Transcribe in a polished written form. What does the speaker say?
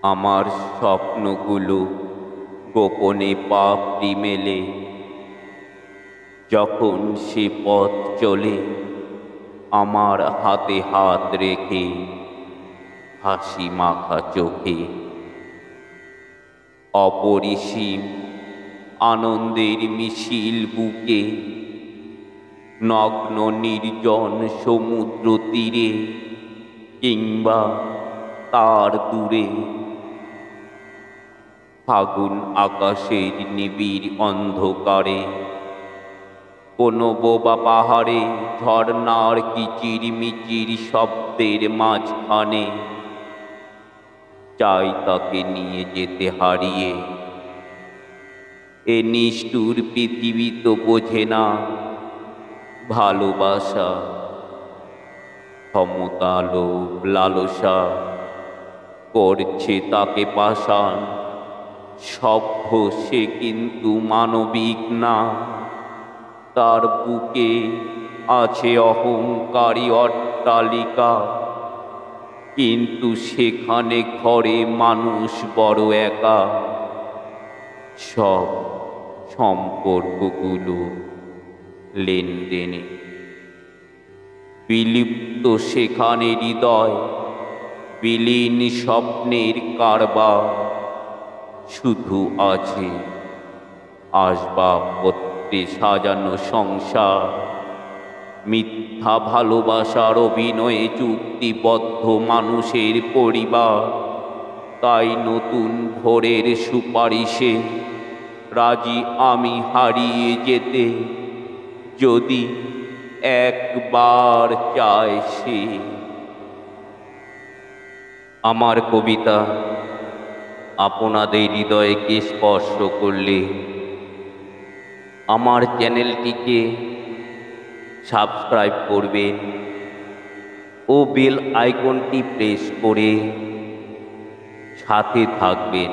আমার স্বপ্নগুলো গোপনে পাপড়ি মেলে, যখন সে পথ চলে আমার হাতে হাত রেখে, হাসি মাখা চোখে। অপরিসীম আনন্দের মিছিল বুকে, নগ্ন নির্জন সমুদ্র তীরে কিংবা তার দূরে, ফাগুন আকাশের নিবিড় অন্ধকারে, কোনো বোবা পাহাড়ে ঝর্ণার কিচির মিচির শব্দের মাঝখানে, চাই তাকে নিয়ে যেতে হারিয়ে। এ নিষ্ঠুর পৃথিবী তো বোঝে না ভালোবাসা, ক্ষমতা লোভ লালসা করছে তাকে পাষাণ। সভ্য সে কিন্তু মানবিক না, তার বুকে আছে অহংকারী অট্টালিকা, কিন্তু সেখানে ঘরে মানুষ বড় একা। সব সম্পর্কগুলো লেনদেনে বিলুপ্ত, সেখানে হৃদয় বিলীন স্বপ্নের কারবার। শুধু আছে আসবাবপত্রে সাজানো সংসার, মিথ্যা ভালোবাসার অভিনয়ে চুক্তিবদ্ধ মানুষের পরিবার। তাই নতুন ভোরের সুপারিশে রাজি আমি হারিয়ে যেতে, যদি একবার চায় সে। আমার কবিতা আপনাদের হৃদয়কে স্পর্শ করলে আমার চ্যানেলটিকে সাবস্ক্রাইব করবেন ও বেল আইকনটি প্রেস করে সাথে থাকবেন।